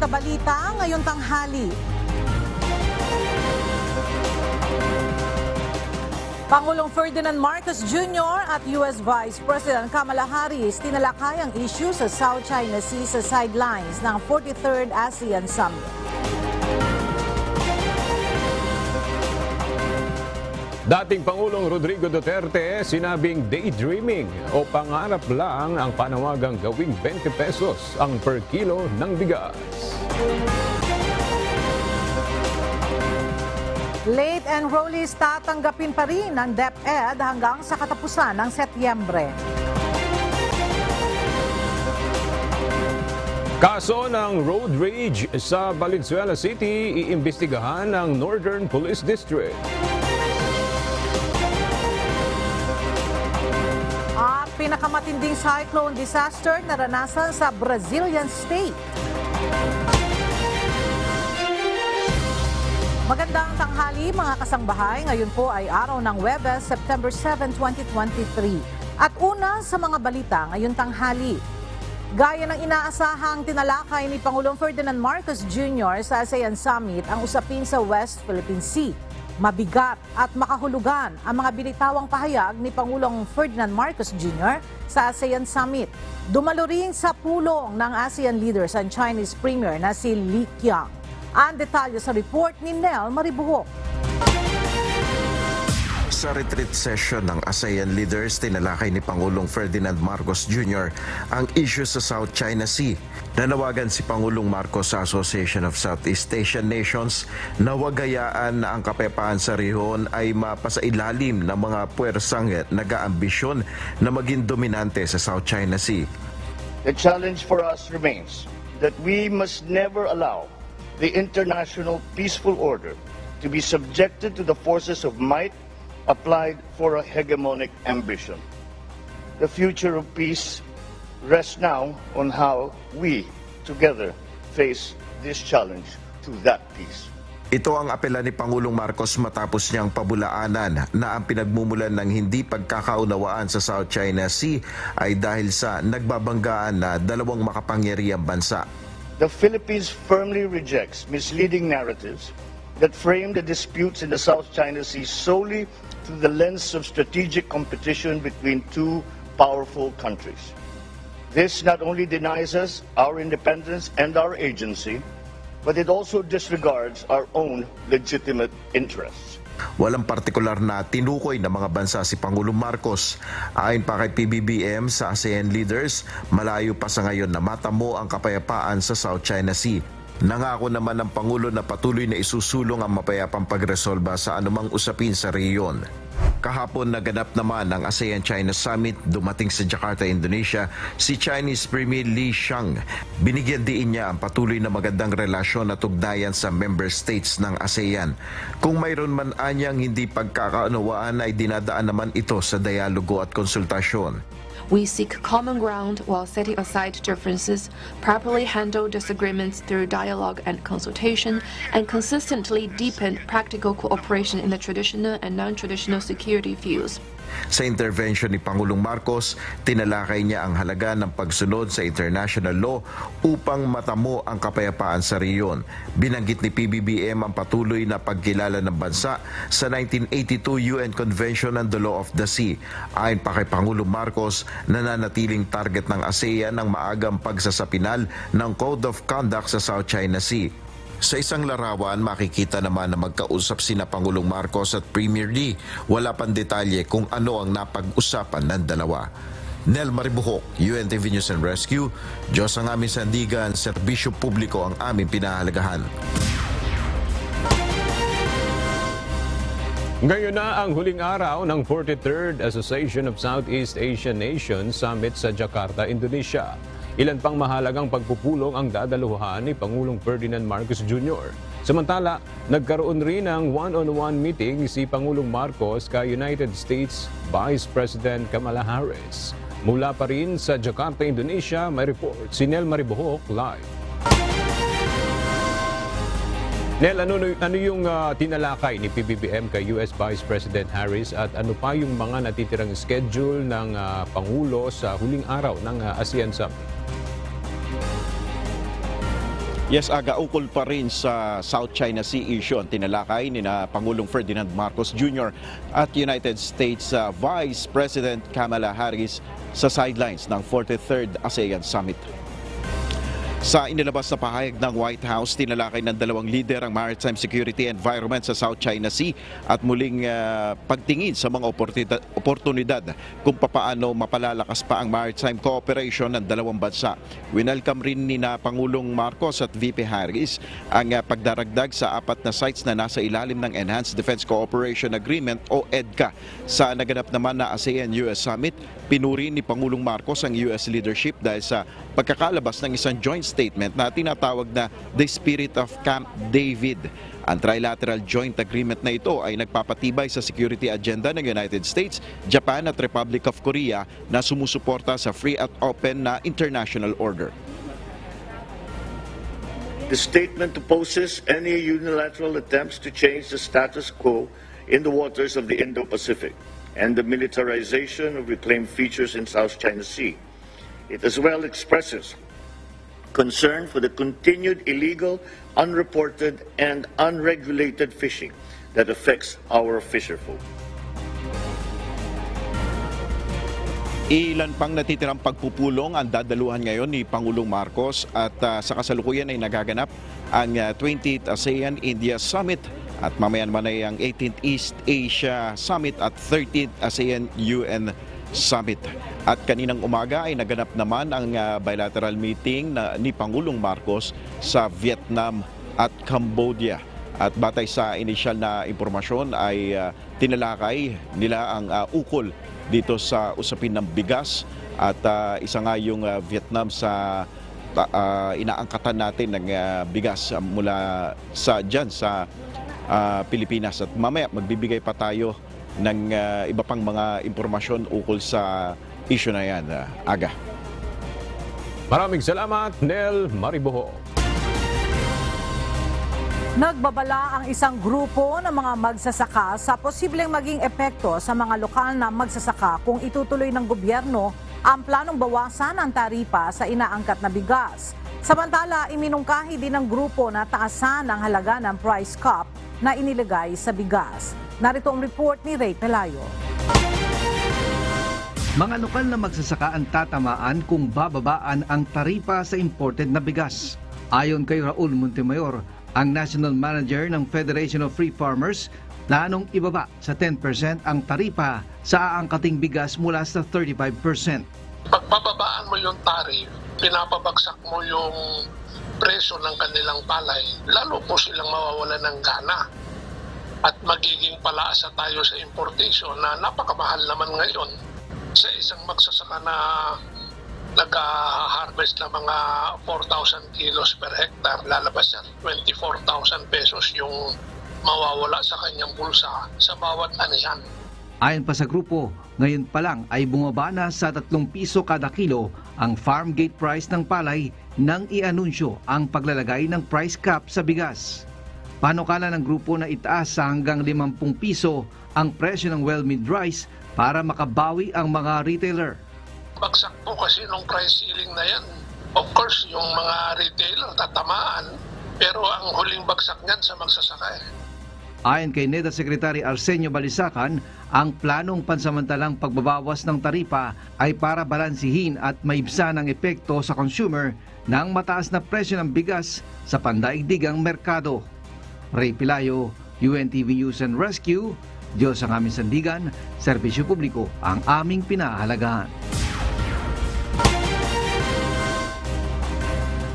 balita ngayong tanghali. Pangulong Ferdinand Marcos Jr. at US Vice President Kamala Harris tinalakay ang issue sa South China Sea sa sidelines ng 43rd ASEAN Summit. Dating Pangulong Rodrigo Duterte sinabing daydreaming o pangarap lang ang panawagang gawing 20 pesos ang per kilo ng bigas. Late enrollees tatanggapin pa rin ang DepEd hanggang sa katapusan ng Setyembre. Kaso ng road rage sa Valenzuela City, iimbestigahan ng Northern Police District. At pinakamatinding cyclone disaster naranasan sa Brazilian state. Magandang tanghali mga kasangbahay. Ngayon po ay araw ng Huwebes, September 7, 2023. At una sa mga balita ngayong tanghali. Gaya ng inaasahang tinalakay ni Pangulong Ferdinand Marcos Jr. sa ASEAN Summit ang usapin sa West Philippine Sea. Mabigat at makahulugan ang mga binitawang pahayag ni Pangulong Ferdinand Marcos Jr. sa ASEAN Summit. Dumalo rin sa pulong ng ASEAN leaders ang Chinese Premier na si Li Qiang. Ang detalye sa report ni Nel Maribuhok. Sa retreat session ng ASEAN leaders, tinalakay ni Pangulong Ferdinand Marcos Jr. ang issue sa South China Sea. Nanawagan si Pangulong Marcos sa Association of Southeast Asian Nations na wagayaan na ang kapayapaan sa rehiyon ay mapasailalim ng mga puwersang nag-aambisyon na maging dominante sa South China Sea. The challenge for us remains that we must never allow the international peaceful order to be subjected to the forces of might applied for a hegemonic ambition. The future of peace rests now on how we together face this challenge to that peace. Ito ang apela ni Pangulong Marcos matapos niyang pabulaanan na ang pinagmumulan ng hindi pagkakaunawaan sa South China Sea ay dahil sa nagbabanggaan na dalawang makapangyarihang bansa. The Philippines firmly rejects misleading narratives that frame the disputes in the South China Sea solely through the lens of strategic competition between two powerful countries. This not only denies us our independence and our agency, but it also disregards our own legitimate interests. Walang partikular na tinukoy ng mga bansa si Pangulong Marcos. Ayon pa kay PBBM sa ASEAN leaders, malayo pa sa ngayon na matamo ang kapayapaan sa South China Sea. Nangako naman ng Pangulo na patuloy na isusulong ang mapayapang pagresolba sa anumang usapin sa rehiyon. Kahapon naganap naman ang ASEAN-China Summit, dumating sa Jakarta, Indonesia, si Chinese Premier Li Qiang. Binigyan diin niya ang patuloy na magandang relasyon at ugnayan sa member states ng ASEAN. Kung mayroon man anyang hindi pagkakaunawaan ay dinadaan naman ito sa dialogo at konsultasyon. We seek common ground while setting aside differences, properly handle disagreements through dialogue and consultation, and consistently deepen practical cooperation in the traditional and non-traditional security fields. Sa intervention ni Pangulong Marcos, tinalakay niya ang halaga ng pagsunod sa international law upang matamo ang kapayapaan sa rehiyon. Binanggit ni PBBM ang patuloy na pagkilala ng bansa sa 1982 UN Convention on the Law of the Sea. Ayon pa kay Pangulong Marcos, nananatiling target ng ASEAN ang maagang pagsasapinal ng Code of Conduct sa South China Sea. Sa isang larawan, makikita naman na magkausap sina Pangulong Marcos at Premier Lee. Wala pang detalye kung ano ang napag-usapan ng dalawa. Nel Maribuhok, UNTV News and Rescue. Diyos ang aming sandigan, serbisyo publiko ang aming pinahalagahan. Ngayon na ang huling araw ng 43rd Association of Southeast Asian Nations Summit sa Jakarta, Indonesia. Ilan pang mahalagang pagpupulong ang dadaluhan ni Pangulong Ferdinand Marcos Jr. Samantala, nagkaroon rin ng one-on-one meeting si Pangulong Marcos kay United States Vice President Kamala Harris. Mula pa rin sa Jakarta, Indonesia, may report si Nel Maribuhok live. Nel, ano yung tinalakay ni PBBM kay US Vice President Harris at ano pa yung mga natitirang schedule ng Pangulo sa huling araw ng ASEAN Summit? Yes, ukol pa rin sa South China Sea issue ang tinalakay ni Pangulong Ferdinand Marcos Jr. at United States Vice President Kamala Harris sa sidelines ng 43rd ASEAN Summit. Sa inilabas na pahayag ng White House, tinalakay ng dalawang lider ang maritime security environment sa South China Sea at muling pagtingin sa mga oportunidad kung papaano mapalalakas pa ang maritime cooperation ng dalawang bansa. Winelcome rin ni Pangulong Marcos at VP Harris ang pagdaragdag sa 4 na sites na nasa ilalim ng Enhanced Defense Cooperation Agreement o EDCA. Sa naganap naman na ASEAN-US Summit, pinuri ni Pangulong Marcos ang US leadership dahil sa pagkakalabas ng isang joint statement na tinatawag na The Spirit of Camp David. Ang trilateral joint agreement na ito ay nagpapatibay sa security agenda ng United States, Japan at Republic of Korea na sumusuporta sa free at open na international order. The statement opposes any unilateral attempts to change the status quo in the waters of the Indo-Pacific and the militarization of reclaimed features in South China Sea. It as well expresses concern for the continued illegal, unreported, and unregulated fishing that affects our fisherfolk. Ilan pang natitirang pagpupulong ang dadaluhan ngayon ni Pangulong Marcos at sa kasalukuyan ay nagaganap ang 20th ASEAN-India Summit at mamaya naman ay ang 18th East Asia Summit at 13th ASEAN-UN Summit. At kaninang umaga ay naganap naman ang bilateral meeting ni Pangulong Marcos sa Vietnam at Cambodia. At batay sa inisyal na impormasyon ay tinalakay nila ang ukol dito sa usapin ng bigas at isa nga yung Vietnam sa inaangkatan natin ng bigas mula sa Pilipinas. At mamaya magbibigay pa tayo ng iba pang mga impormasyon ukol sa issue na yan. Aga. Maraming salamat, Nel Mariboho. Nagbabala ang isang grupo ng mga magsasaka sa posibleng maging epekto sa mga lokal na magsasaka kung itutuloy ng gobyerno ang planong bawasan ang taripa sa inaangkat na bigas. Samantala, iminungkahi din ng grupo na taasan ang halaga ng price cap na inilagay sa bigas. Narito ang report ni Ray Pelayo. Mga lokal na magsasaka ang tatamaan kung bababaan ang taripa sa imported na bigas. Ayon kay Raul Montemayor, ang National Manager ng Federation of Free Farmers, planong ibaba sa 10% ang taripa sa aangkating bigas mula sa 35%. Pagbababaan mo yung tarif, pinapabagsak mo yung presyo ng kanilang palay, lalo po silang mawawalan ng gana. At magiging palaasa tayo sa importation na napakamahal naman ngayon sa isang magsasaka na nag-harvest na mga 4,000 kilos per hectare, lalabas yan 24,000 pesos yung mawawala sa kanyang bulsa sa bawat anihan. Ayon pa sa grupo, ngayon pa lang ay bumaba na sa 3 piso kada kilo ang farm gate price ng palay nang i-anunsyo ang paglalagay ng price cap sa bigas. Panukala ng grupo na itaas sa hanggang 50 piso ang presyo ng well-milled rice para makabawi ang mga retailer. Bagsak po kasi nung price ceiling na yan. Of course, yung mga retailer tatamaan, pero ang huling bagsak niyan sa magsasaka. Ayon kay NEDA Secretary Arsenio Balisacan, ang planong pansamantalang pagbabawas ng taripa ay para balansihin at maibsan ang epekto sa consumer ng mataas na presyo ng bigas sa pandaigdigang merkado. Ray Pelayo, UNTV News and Rescue. Diyos ang aming sandigan, serbisyo publiko ang aming pinahahalagahan.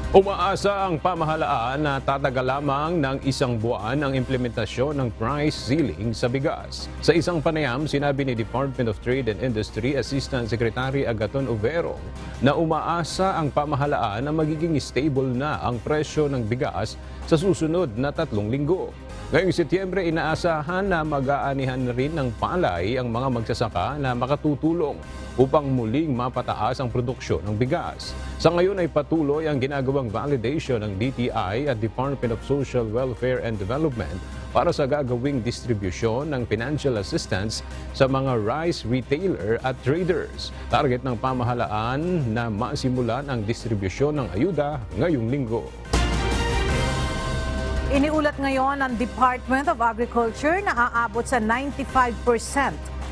Umaasa ang pamahalaan na tatagal lamang ng 1 buwan ang implementasyon ng price ceiling sa bigas. Sa isang panayam, sinabi ni Department of Trade and Industry Assistant Secretary Agaton Overo na umaasa ang pamahalaan na magiging stable na ang presyo ng bigas sa susunod na 3 linggo. Ngayong Setyembre, inaasahan na mag-aanihan rin ng palay ang mga magsasaka na makatutulong upang muling mapataas ang produksyon ng bigas. Sa ngayon ay patuloy ang ginagawang validation ng DTI at Department of Social Welfare and Development para sa gagawing distribusyon ng financial assistance sa mga rice retailer at traders. Target ng pamahalaan na masimulan ang distribusyon ng ayuda ngayong linggo. Iniulat ngayon ng Department of Agriculture na aabot sa 95%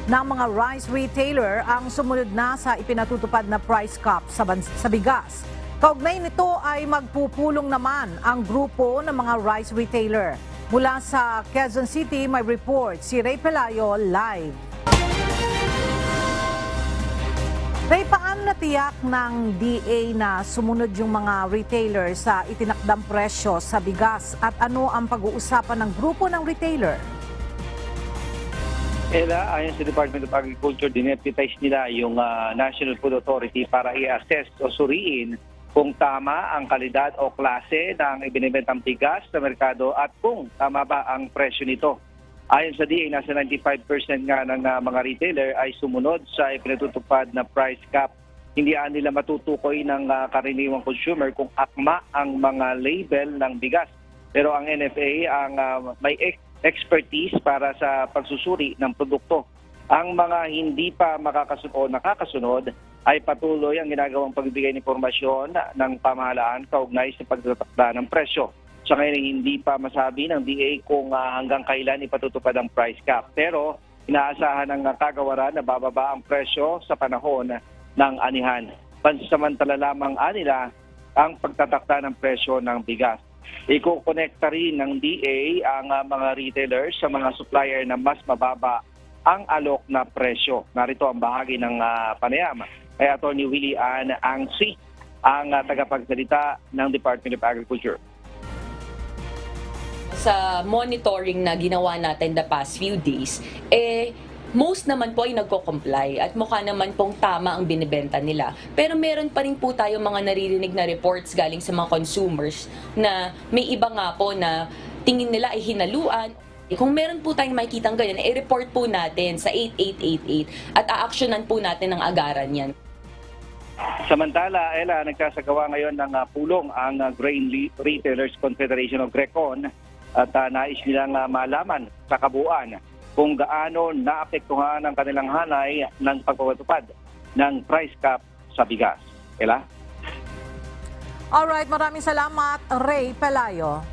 ng mga rice retailer ang sumunod na sa ipinatutupad na price cap sa bigas. Kaugnay nito ay magpupulong naman ang grupo ng mga rice retailer. Mula sa Quezon City, may report si Ray Pelayo live. Ray, paano natiyak ng DA na sumunod yung mga retailer sa itinakdang presyo sa bigas at ano ang pag-uusapan ng grupo ng retailer? Ella, ayon sa Department of Agriculture, dineputize nila yung National Food Authority para i-assess o suriin kung tama ang kalidad o klase ng ibinibentang bigas sa merkado at kung tama ba ang presyo nito. Ayon sa DA, nasa 95% nga ng mga retailer ay sumunod sa ipinatutupad na price cap. Hindi nila matutukoy ng karaniwang consumer kung akma ang mga label ng bigas. Pero ang NFA ang may expertise para sa pagsusuri ng produkto. Ang mga hindi pa makakasunod o nakakasunod ay patuloy ang ginagawang pagbibigay ng impormasyon ng pamahalaan kaugnay sa pagtatakda ng presyo. Sa ngayon hindi pa masabi ng DA kung hanggang kailan ipatutupad ang price cap. Pero inaasahan ng kagawaran na bababa ang presyo sa panahon ng anihan. Pansamantala lamang nila ang pagtatakda ng presyo ng bigas. Iko-connecta rin ng DA ang mga retailers sa mga supplier na mas mababa ang alok na presyo. Narito ang bahagi ng panayam kay Atty. Willie Ann Angsi, ang tagapagsalita ng Department of Agriculture. Sa monitoring na ginawa natin the past few days, most naman po ay nagko-comply at mukha naman pong tama ang binibenta nila. Pero meron pa rin po tayo mga naririnig na reports galing sa mga consumers na may iba nga po na tingin nila ay hinaluan. Kung meron po tayong makikitang ganyan, i-report po natin sa 8888 at a-actionan po natin ang agaran yan. Samantala, Ella, nagsasagawa ngayon ng pulong ang Grain Retailers Confederation of GRECON at nais nilang malaman sa kabuuan kung gaano naapektuhan ang kanilang hanay ng pagpapatupad ng price cap sa bigas. Ella? Alright, maraming salamat, Ray Pelayo.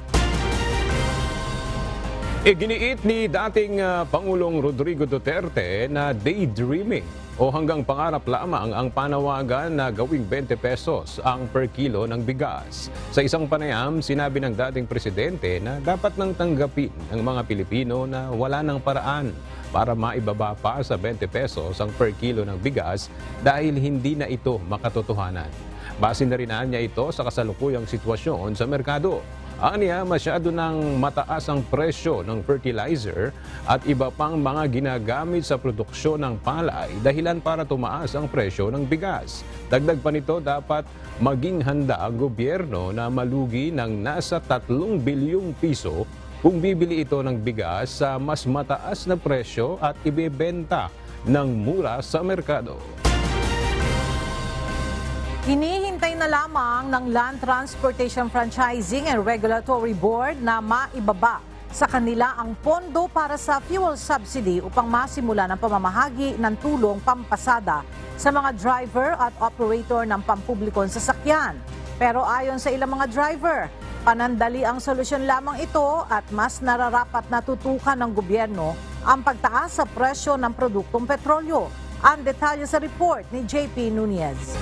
Iginiit ni dating Pangulong Rodrigo Duterte na daydreaming o hanggang pangarap lamang ang panawagan na gawing 20 pesos ang per kilo ng bigas. Sa isang panayam, sinabi ng dating presidente na dapat nang tanggapin ng mga Pilipino na wala nang paraan para maibaba pa sa 20 pesos ang per kilo ng bigas dahil hindi na ito makatotohanan. Base na rin niya ito sa kasalukuyang sitwasyon sa merkado. Aniya, masyado nang mataas ang presyo ng fertilizer at iba pang mga ginagamit sa produksyon ng palay dahilan para tumaas ang presyo ng bigas. Dagdag pa nito, dapat maging handa ang gobyerno na malugi ng nasa 3 bilyong piso kung bibili ito ng bigas sa mas mataas na presyo at ibebenta ng mura sa merkado. Hinihintay na lamang ng Land Transportation Franchising and Regulatory Board na maibaba sa kanila ang pondo para sa fuel subsidy upang masimula ng pamamahagi ng tulong pampasada sa mga driver at operator ng pampublikong sasakyan. Pero ayon sa ilang mga driver, panandali ang solusyon lamang ito at mas nararapat na tutukan ng gobyerno ang pagtaas sa presyo ng produktong petrolyo. Ang detalye sa report ni JP Nunez.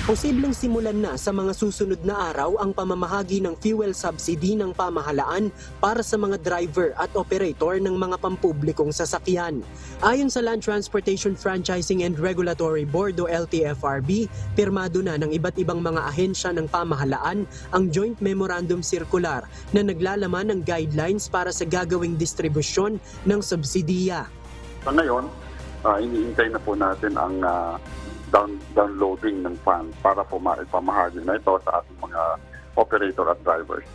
Posibleng simulan na sa mga susunod na araw ang pamamahagi ng fuel subsidy ng pamahalaan para sa mga driver at operator ng mga pampublikong sasakyan. Ayon sa Land Transportation Franchising and Regulatory Board o LTFRB, pirmado na ng iba't ibang mga ahensya ng pamahalaan ang Joint Memorandum Circular na naglalaman ng guidelines para sa gagawing distribusyon ng subsidiya. Sa ngayon, iniintay na po natin ang downloading ng fund para po maipamahagi na ito sa ating mga operator at drivers.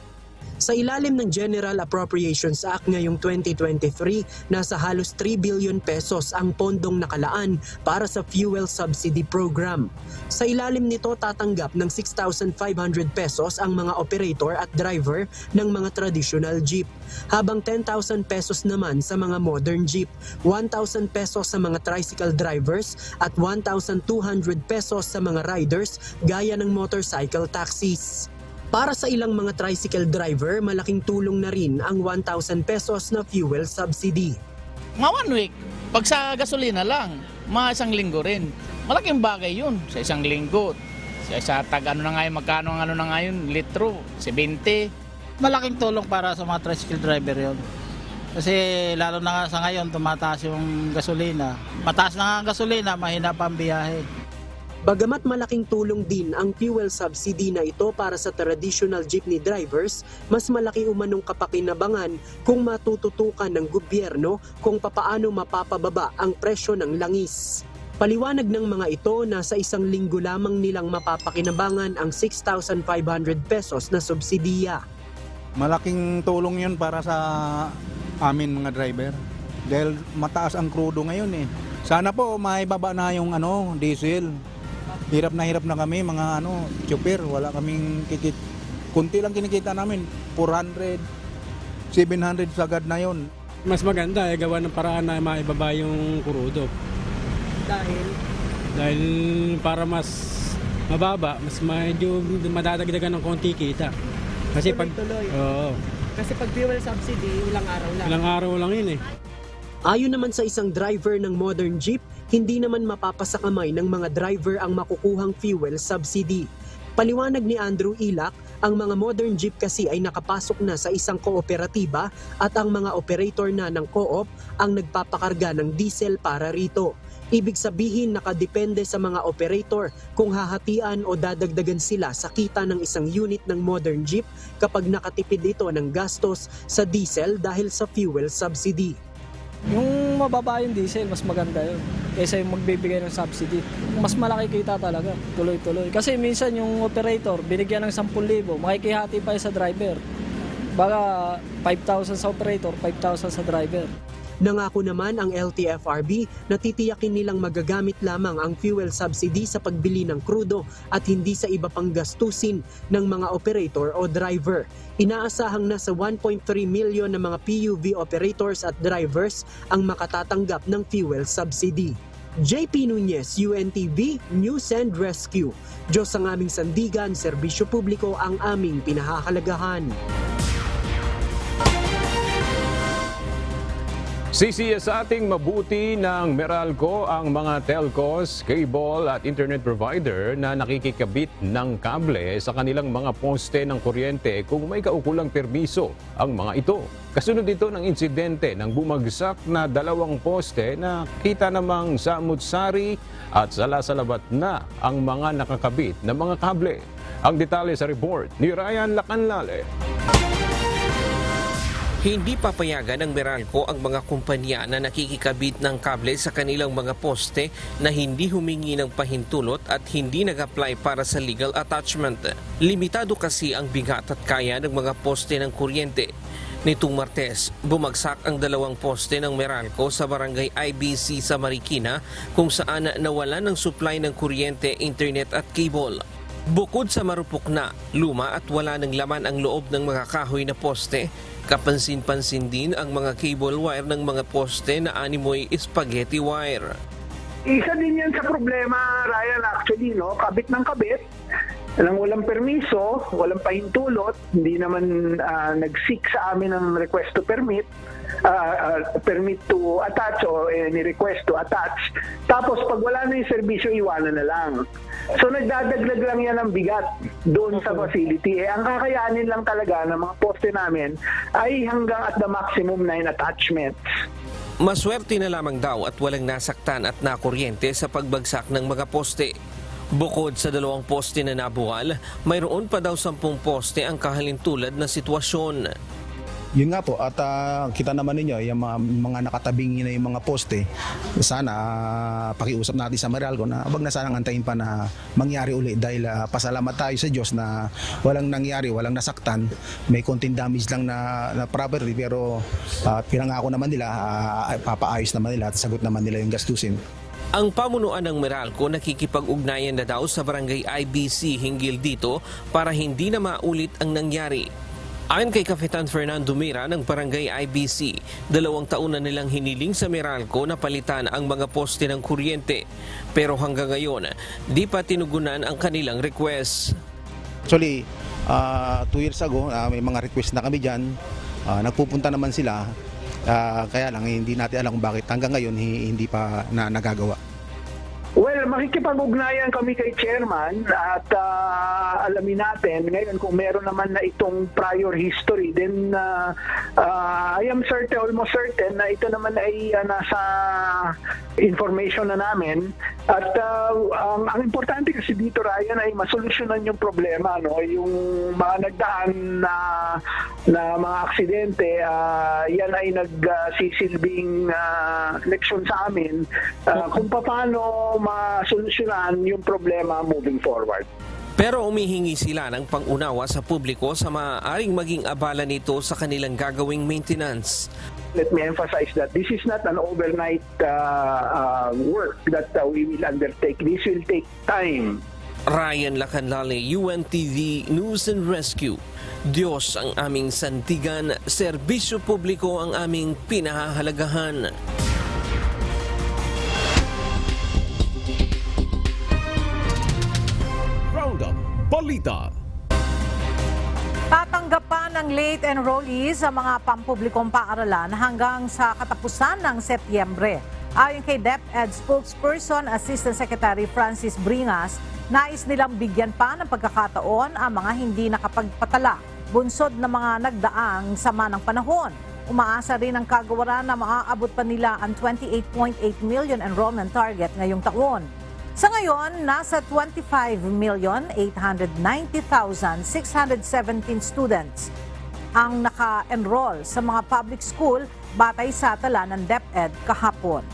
Sa ilalim ng General Appropriations Act ngayong 2023, nasa halos 3 billion pesos ang pondong nakalaan para sa fuel subsidy program. Sa ilalim nito, tatanggap ng 6,500 pesos ang mga operator at driver ng mga traditional jeep, habang 10,000 pesos naman sa mga modern jeep, 1,000 pesos sa mga tricycle drivers at 1,200 pesos sa mga riders gaya ng motorcycle taxis. Para sa ilang mga tricycle driver, malaking tulong na rin ang 1,000 pesos na fuel subsidy. Mga 1 week, pag sa gasolina lang, mga isang linggo rin. Malaking bagay yun sa isang linggo. Sa ano na ngayon, magkano ang ano na ngayon, litro, 70. Malaking tulong para sa mga tricycle driver yon. Kasi lalo na sa ngayon, tumataas yung gasolina. Mataas na nga ang gasolina, mahina pa ang biyahe. Bagamat malaking tulong din ang fuel subsidy na ito para sa traditional jeepney drivers, mas malaki umanong kapakinabangan kung matututukan ng gobyerno kung papaano mapapababa ang presyo ng langis. Paliwanag ng mga ito na sa isang linggo lamang nilang mapapakinabangan ang 6,500 pesos na subsidiya. Malaking tulong yun para sa amin mga driver dahil mataas ang krudo ngayon eh. Sana po maibaba na yung diesel. Hirap na kami mga chopper, wala kaming kunti lang kinikita namin, 400, 700 sagad na yon. Mas maganda gawa ng paraan na maibaba yung krudo. Dahil para mas mababa, mas medyo madadagdagan ng konti kita. Kasi Kasi pag fuel subsidy, ilang araw lang. Ilang araw lang yun eh. Ayon naman sa isang driver ng modern jeep, hindi naman mapapasakamay ng mga driver ang makukuhang fuel subsidy. Paliwanag ni Andrew Ilak, ang mga modern jeep kasi ay nakapasok na sa isang kooperatiba at ang mga operator na ng co-op ang nagpapakarga ng diesel para rito. Ibig sabihin nakadepende sa mga operator kung hahatian o dadagdagan sila sa kita ng isang unit ng modern jeep kapag nakatipid ito ng gastos sa diesel dahil sa fuel subsidy. Yung mababa yung diesel, mas maganda yun kaysa yung magbibigay ng subsidy. Mas malaki kita talaga, tuloy-tuloy. Kasi minsan yung operator, binigyan ng 10,000, makikihati pa sa driver. Baka 5,000 sa operator, 5,000 sa driver. Nangako naman ang LTFRB na titiyakin nilang magagamit lamang ang fuel subsidy sa pagbili ng krudo at hindi sa iba pang gastusin ng mga operator o driver. Inaasahang nasa 1.3 million na mga PUV operators at drivers ang makatatanggap ng fuel subsidy. JP Nunez, UNTV, News and Rescue. Diyos ang aming sandigan, serbisyo publiko ang aming pinahahalagahan. Sisiyasating mabuti ng Meralco ang mga telcos, cable at internet provider na nakikikabit ng kable sa kanilang mga poste ng kuryente kung may kaukulang permiso ang mga ito. Kasunod ito ng insidente ng bumagsak na 2 poste na kita namang samut-sari at salasalabat na ang mga nakakabit na mga kable. Ang detalye sa report ni Ryan Lacanlale. Hindi papayagan ng Meralco ang mga kumpanya na nakikikabit ng kable sa kanilang mga poste na hindi humingi ng pahintulot at hindi nag-apply para sa legal attachment. Limitado kasi ang bigat at kaya ng mga poste ng kuryente. Nitong Martes, bumagsak ang 2 poste ng Meralco sa barangay IBC sa Marikina kung saan nawalan ng supply ng kuryente, internet at cable. Bukod sa marupok na, luma at wala ng laman ang loob ng mga kahoy na poste, kapansin-pansin din ang mga cable wire ng mga poste na animoy spaghetti wire. Isa din yan sa problema, Ryan, actually, no? Kabit ng kabit, walang permiso, walang pahintulot, hindi naman nag-seek sa amin ng request to permit to attach o any request to attach. Tapos pag wala na yung serbisyo, iwanan na lang. So nagdadaglag lang yan ng bigat doon sa facility. Ang kakayanin lang talaga ng mga poste namin ay hanggang at the maximum 9 attachments. Maswerte na lamang daw at walang nasaktan at nakuryente sa pagbagsak ng mga poste. Bukod sa 2 poste na nabuwal, mayroon pa daw 10 poste ang kahalintulad na sitwasyon. Yun nga po, at kita naman ninyo, yung mga nakatabing na yung mga poste, sana pakiusap natin sa Meralco na wag na sanang antayin pa na mangyari uli dahil pasalamat tayo sa Diyos na walang nangyari, walang nasaktan, may konting damage lang na property pero pinangako naman nila, papaayos naman nila at sagot naman nila yung gastusin. Ang pamunuan ng Meralco nakikipag-ugnayan na daw sa barangay IBC hinggil dito para hindi na maulit ang nangyari. Ayon kay Kapitan Fernando Mira ng Barangay IBC, 2 taon na nilang hiniling sa Meralco na palitan ang mga poste ng kuryente. Pero hanggang ngayon, di pa tinugunan ang kanilang request. Actually, 2 years ago, may mga request na kami dyan. Nagpupunta naman sila. Kaya lang, hindi natin alam kung bakit hanggang ngayon hindi pa nagagawa. Well, makikipag-ugnayan kami kay Chairman at alamin natin ngayon kung meron naman na itong prior history. Then I am certain, almost certain na ito naman ay nasa information na namin. At ang importante kasi dito, Ryan, ay masolusyonan yung problema, no? Yung mga nagdaan na mga aksidente, yan ay nagsisilbing leksyon sa amin kung paano masolusyonan yung problema moving forward. Pero umihingi sila ng pangunawa sa publiko sa maaaring maging abala nito sa kanilang gagawing maintenance. Let me emphasize that this is not an overnight work that we will undertake. This will take time. Ryan Lacanlale, UNTV News and Rescue. Diyos ang aming sandigan, serbisyo publiko ang aming pinahahalagahan. Balita. Tatanggapan ng late enrollees sa mga pampublikong paaralan hanggang sa katapusan ng Setyembre. Ayon kay DepEd spokesperson Assistant Secretary Francis Bringas, nais nilang bigyan pa ng pagkakataon ang mga hindi nakapagpatala, bunsod na mga nagdaang sama ng panahon. Umaasa rin ang kagawaran na maaabot pa nila ang 28.8 million enrollment target ngayong taon. Sa ngayon, nasa 25,890,617 students ang naka-enroll sa mga public school batay sa tala ng DepEd kahapon.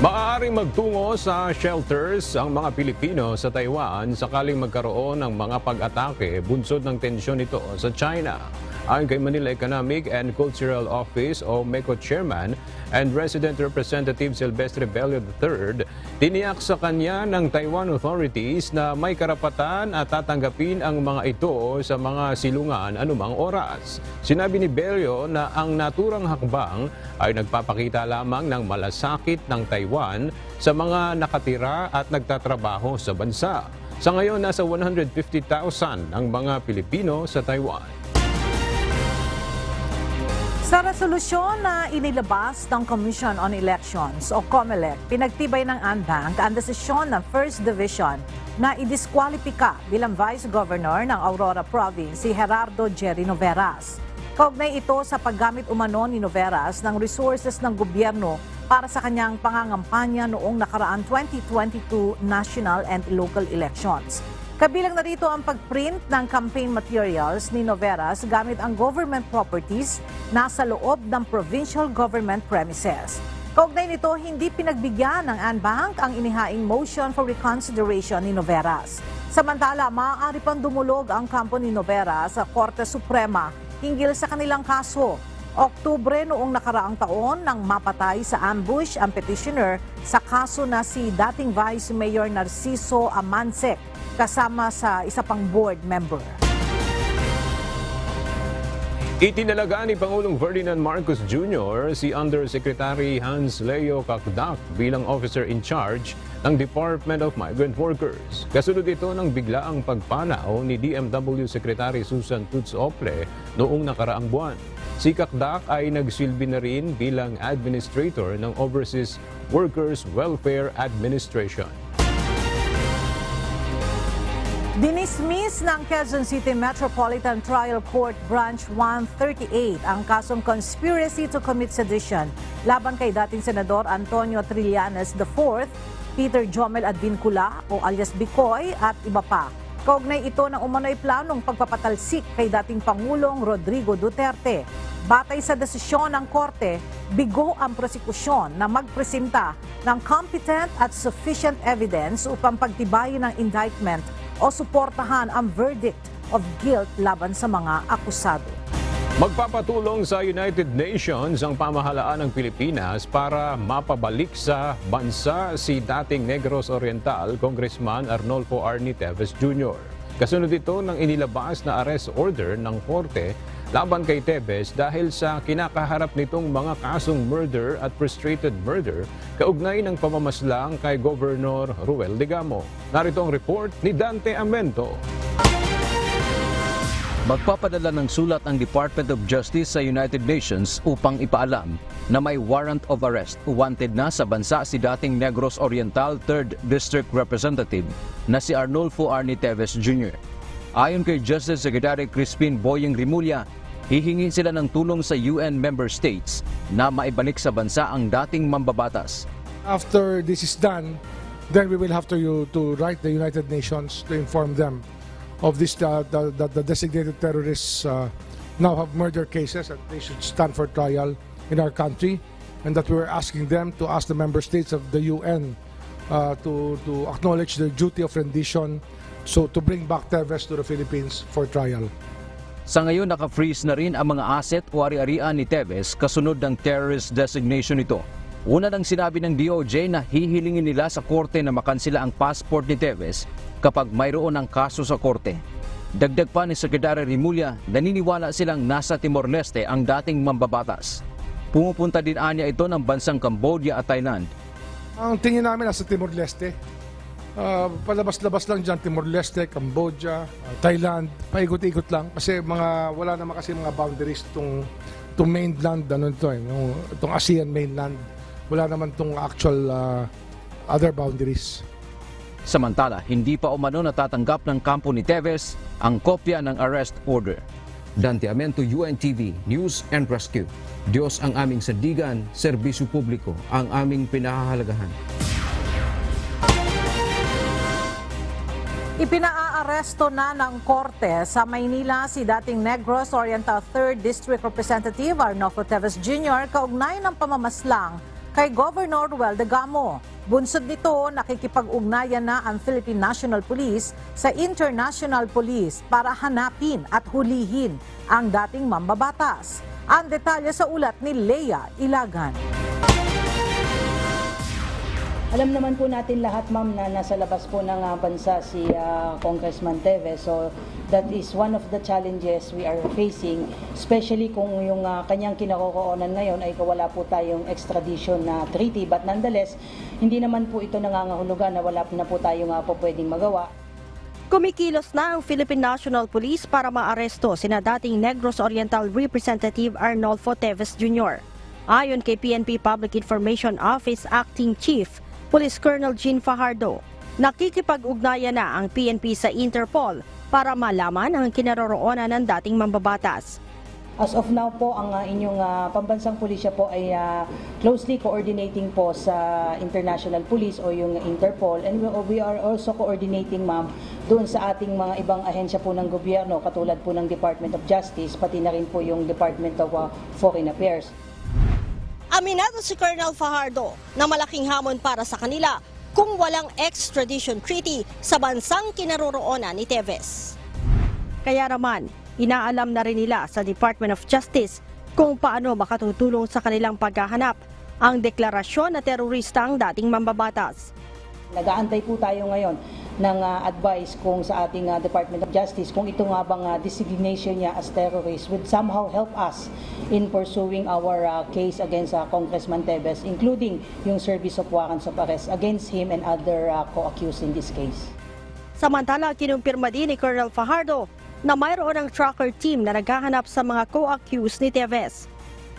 Maaaring magtungo sa shelters ang mga Pilipino sa Taiwan sakaling magkaroon ng mga pag-atake bunsod ng tensyon ito sa China. Ayon kay Manila Economic and Cultural Office o MECO Chairman and Resident Representative Silvestre Bello III, tiniyak sa kanya ng Taiwan authorities na may karapatan at tatanggapin ang mga ito sa mga silungan anumang oras. Sinabi ni Bello na ang naturang hakbang ay nagpapakita lamang ng malasakit ng Taiwan sa mga nakatira at nagtatrabaho sa bansa. Sa ngayon, nasa 150,000 ang mga Pilipino sa Taiwan. Sa resolusyon na inilabas ng Commission on Elections o COMELEC, pinagtibay ng ANBank ang desisyon ng First Division na idiskwalipika bilang Vice Governor ng Aurora Province si Gerardo Jerry Noveras. Kaugnay ito sa paggamit umano ni Noveras ng resources ng gobyerno para sa kanyang pangangampanya noong nakaraang 2022 national and local elections. Kabilang na rito ang pagprint ng campaign materials ni Noveras gamit ang government properties nasa loob ng provincial government premises. Kaugnay nito, hindi pinagbigyan ng ANBank ang inihaing motion for reconsideration ni Noveras. Samantala, maaari pang dumulog ang kampo ni Noveras sa Korte Suprema hinggil sa kanilang kaso. Oktubre noong nakaraang taon nang mapatay sa ambush ang petitioner sa kaso na si dating Vice Mayor Narciso Amansec kasama sa isa pang board member. Itinalaga ni Pangulong Ferdinand Marcos Jr. si Undersecretary Hans Leo Kakdak bilang officer in charge ng Department of Migrant Workers. Kasunod ito ng biglaang pagpanaw ni DMW Secretary Susan Tutz Ople noong nakaraang buwan. Si Kakdak ay nagsilbi na rin bilang administrator ng Overseas Workers Welfare Administration. Dinismiss ng Quezon City Metropolitan Trial Court Branch 138 ang kasong conspiracy to commit sedition laban kay dating Senador Antonio Trillanes IV, Peter Jomel Advincula o alias Bicoy at iba pa. Kaugnay ito ng umano'y planong pagpapatalsik kay dating Pangulong Rodrigo Duterte. Batay sa desisyon ng Korte, bigo ang prosekusyon na magpresenta ng competent at sufficient evidence upang pagtibayin ang indictment o suportahan ang verdict of guilt laban sa mga akusado. Magpapatulong sa United Nations ang pamahalaan ng Pilipinas para mapabalik sa bansa si dating Negros Oriental Congressman Arnolfo Arnie Teves Jr. Kasunod ito ng inilabas na arrest order ng Korte laban kay Teves dahil sa kinakaharap nitong mga kasong murder at frustrated murder kaugnay ng pamamaslang kay Governor Ruel Digamo. Narito ang report ni Dante Amento. Magpapadala ng sulat ang Department of Justice sa United Nations upang ipaalam na may warrant of arrest wanted na sa bansa si dating Negros Oriental 3rd District Representative na si Arnulfo Arnie Teves Jr. Ayon kay Justice Secretary Crispin Boyeng Rimulya, hihingi sila ng tulong sa UN member states na maibalik sa bansa ang dating mambabatas. After this is done, then we will have to write the United Nations to inform them of this, the designated terrorists now have murder cases and they should stand for trial in our country, and that we're asking them to ask the member states of the UN to acknowledge the duty of rendition, so to bring back Teves to the Philippines for trial. Sa ngayon, naka-freeze na rin ang mga asset o ari-arian ni Teves kasunod ng terrorist designation nito. Una nang sinabi ng DOJ na hihilingin nila sa korte na makansila ang passport ni Teves kapag mayroon ng kaso sa korte. Dagdag pa ni Secretary Rimulya, naniniwala silang nasa Timor-Leste ang dating mambabatas. Pumupunta din anya ito ng bansang Cambodia at Thailand. Ang tingin namin nasa Timor-Leste. Palabas-labas lang dyan, Timor-Leste, Cambodia, Thailand, paikot-ikot lang. Kasi wala naman kasi mga boundaries itong mainland, itong ASEAN mainland. Wala naman itong actual other boundaries. Samantala, hindi pa umano natatanggap ng kampo ni Teves ang kopya ng arrest order. Dante Amento, UNTV, News and Rescue. Diyos ang aming sandigan, serbisyo publiko ang aming pinahahalagahan. Ipinaaresto na ng korte sa Maynila si dating Negros Oriental 3rd District Representative Arnulfo Teves Jr. kaugnay ng pamamaslang kay Governor Ruel de Gamo. Bunsod nito, nakikipag-ugnayan na ang Philippine National Police sa International Police para hanapin at hulihin ang dating mambabatas. Ang detalye sa ulat ni Leia Ilagan. Alam naman po natin lahat, ma'am, na nasa labas po ng bansa si Congressman Teves. So that is one of the challenges we are facing, especially kung yung kanyang kinakokoonan ngayon ay wala po tayong extradition na treaty. But nonetheless, hindi naman po ito nangangahulugan na wala na po tayong po pwedeng magawa. Kumikilos na ang Philippine National Police para maaresto sina dating Negros Oriental Representative Arnulfo Teves Jr. Ayon kay PNP Public Information Office Acting Chief Police Colonel Jean Fajardo, nakikipag-ugnayan na ang PNP sa Interpol para malaman ang kinaroroonan ng dating mambabatas. As of now po, ang inyong pambansang pulisya po ay closely coordinating po sa International Police o yung Interpol, and we are also coordinating, ma'am, doon sa ating mga ibang ahensya po ng gobyerno katulad po ng Department of Justice, pati na rin po yung Department of Foreign Affairs. Aminado si Colonel Fajardo na malaking hamon para sa kanila kung walang extradition treaty sa bansang kinaroroonan ni Teves. Kaya naman, inaalam na rin nila sa Department of Justice kung paano makatutulong sa kanilang paghahanap ang deklarasyon na terorista ang dating mambabatas. Nag-aantay po tayo ngayon ng advice kung sa ating Department of Justice kung ito nga bang designation niya as terrorist would somehow help us in pursuing our case against Congressman Teves, including yung service of warrants of arrest against him and other co-accused in this case. Samantala, kinumpirma din ni Colonel Fajardo na mayroon ng tracker team na naghahanap sa mga co-accused ni Teves.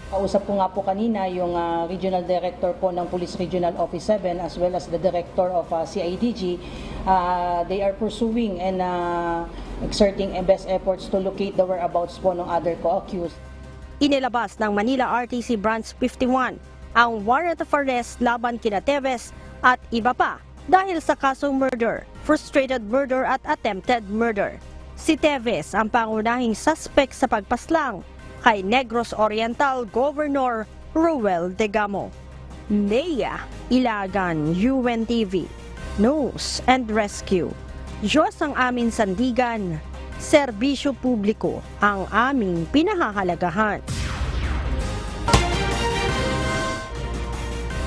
Kausap ko nga po kanina yung Regional Director po ng Police Regional Office 7 as well as the Director of CIDG. They are pursuing and exerting best efforts to locate the whereabouts po ng other co-accused. Inilabas ng Manila RTC Branch 51 ang warrant of arrest laban kina Teves at iba pa dahil sa kasong murder, frustrated murder at attempted murder. Si Teves ang pangunahing suspect sa pagpaslang kay Negros Oriental Governor Ruel de Gamo. Leia Ilagan, UNTV, News and Rescue. Diyos ang aming sandigan, serbisyo publiko ang aming pinahahalagahan.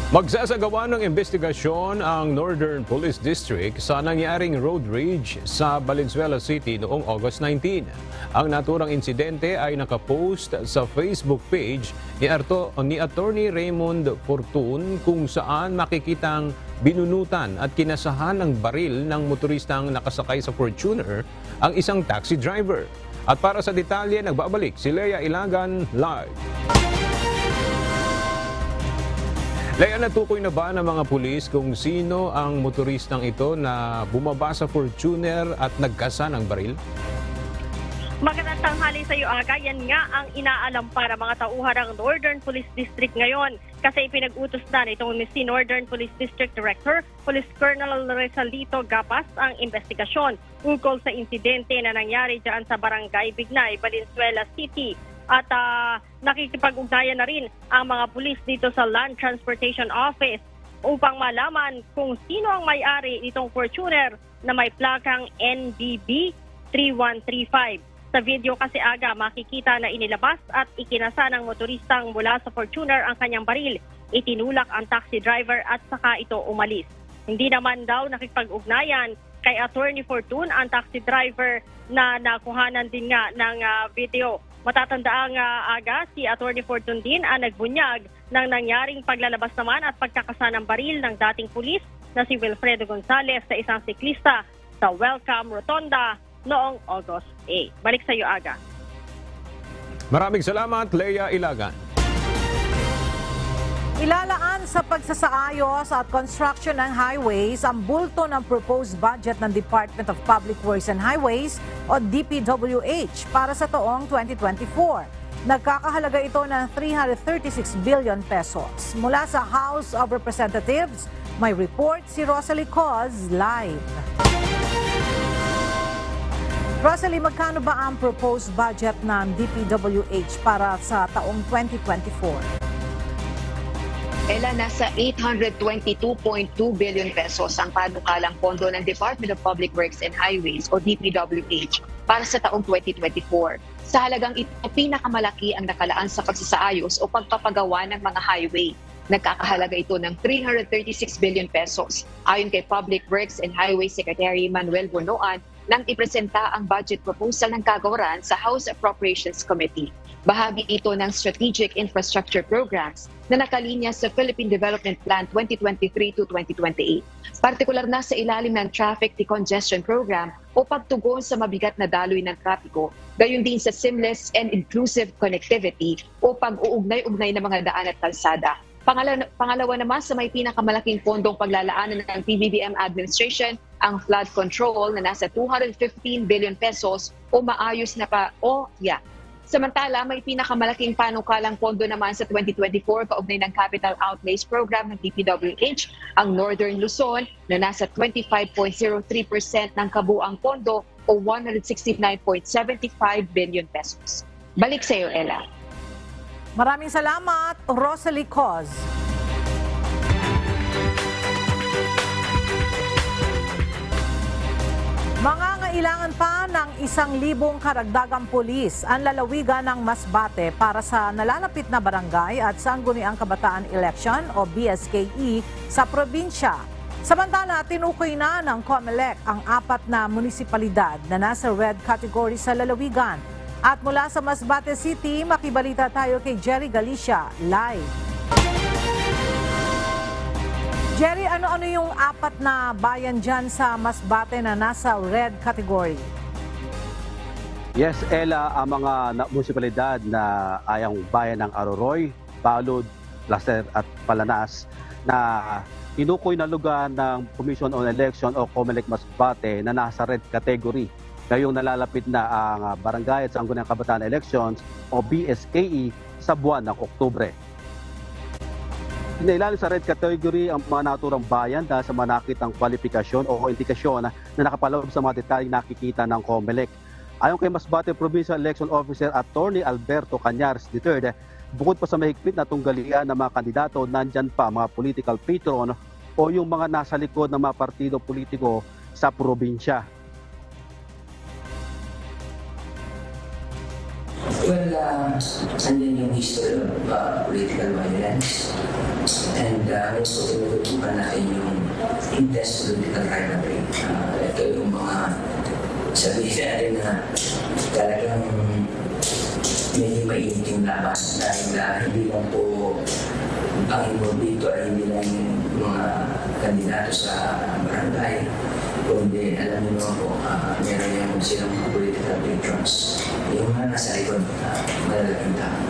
Magsasagawa ng investigasyon ang Northern Police District sa nangyaring road rage sa Valenzuela City noong August 19. Ang naturang insidente ay nakapost sa Facebook page ni Attorney Raymond Fortun kung saan makikitang binunutan at kinasahan ng baril ng motoristang nakasakay sa Fortuner ang isang taxi driver. At para sa detalye, nagbabalik si Lea Ilagan live. Lea, natukoy na ba ng mga pulis kung sino ang motoristang ito na bumaba sa Fortuner at nagkasa ng baril? Magandang tanghali sa iyo, Aga. Yan nga ang inaalam para mga tauhan ng Northern Police District ngayon. Kasi pinag-utos na nitong si Northern Police District Director, Police Colonel Resalito Gapas, ang investigasyon ukol sa insidente na nangyari dyan sa Barangay Bignay, Valenzuela City. At nakikipag-ugnayan na rin ang mga pulis dito sa Land Transportation Office upang malaman kung sino ang may-ari itong Fortuner na may plakang NBB 3135. Sa video kasi, Aga, makikita na inilabas at ikinasa ng motoristang mula sa Fortuner ang kanyang baril. Itinulak ang taxi driver at saka ito umalis. Hindi naman daw nakipag-ugnayan kay Attorney Fortune ang taxi driver na nakuhanan din nga ng video. Matatandaang Aga, si Attorney Fortune din ang nagbunyag ng nangyaring paglalabas naman at pagkakasa ng baril ng dating pulis na si Wilfredo Gonzales sa isang siklista sa Welcome Rotonda noong August 8. Balik sa iyo, Aga. Maraming salamat, Lea Ilagan. Ilalaan sa pagsasaayos at construction ng highways ang bulto ng proposed budget ng Department of Public Works and Highways o DPWH para sa taong 2024. Nagkakahalaga ito ng 336 billion pesos. Mula sa House of Representatives, may report si Rosalie Coz live. Rosalie, magkano ba ang proposed budget ng DPWH para sa taong 2024? Ella, nasa 822.2 billion pesos ang panukalang pondo ng Department of Public Works and Highways o DPWH para sa taong 2024. Sa halagang ito, pinakamalaki ang nakalaan sa pagsasaayos o pagpapagawa ng mga highway. Nagkakahalaga ito ng 336 billion pesos. Ayon kay Public Works and Highways Secretary Manuel Bonoan, nang ipresenta ang budget proposal ng Kagawaran sa House Appropriations Committee. Bahagi ito ng Strategic Infrastructure Programs na nakalinya sa Philippine Development Plan 2023 to 2028. Partikular na sa ilalim ng Traffic Decongestion Program o pagtugon sa mabigat na daloy ng trapiko, gayon din sa seamless and inclusive connectivity o pag-uugnay-ugnay ng mga daan at kalsada. Pangalawa naman sa may pinakamalaking pondong paglalaanan ng PBBM administration, ang flood control na nasa 215 billion pesos o maayos na Samantala, may pinakamalaking panukalang pondo naman sa 2024 kaugnay ng Capital Outlays Program ng DPWH, ang Northern Luzon na nasa 25.03% ng kabuang pondo o 169.75 billion pesos. Balik sa iyo, Ella. Maraming salamat, Rosalie Coz. Mangangailangan pa ng 1,000 karagdagang pulis ang lalawigan ng Masbate para sa nalalapit na barangay at sangguniang kabataan election o BSKE sa probinsya. Samantala, tinukoy na ng COMELEC ang 4 na munisipalidad na nasa red category sa lalawigan. At mula sa Masbate City, makibalita tayo kay Jerry Galicia live. Jerry, ano-ano yung 4 na bayan dyan sa Masbate na nasa red category? Yes, Ella, ang mga munisipalidad na ayang bayan ng Aroroy, Balud, Placer at Palanas na tinukoy na lugar ng Commission on Election o COMELEC Masbate na nasa red category. Ngayong nalalapit na ang Barangay at Sangguniang Kabataan Elections o BSKE sa buwan ng Oktubre. Inailalim sa red category ang mga naturang bayan dahil sa mga nakitang kwalifikasyon o indikasyon na nakapaloob sa mga detalyeng nakikita ng COMELEC. Ayon kay Masbate Provincial Election Officer Attorney Alberto Cañares III, bukod pa sa mahigpit na tunggalian ng mga kandidato, nandyan pa mga political patron o yung mga nasa likod ng mga partido politiko sa probinsya. Well, andyan yung history of political violence and also tinututukan natin yung intense political rivalry. Ito yung mga sabihin natin na talagang medyo mainit yung labas dahil hindi lang po ang involved dito ay hindi lang yung mga kandidato sa barangay, kundi alam niyo naman po, meron yung silang mga political patrons. Yung mga nasa likod, malalaking tao.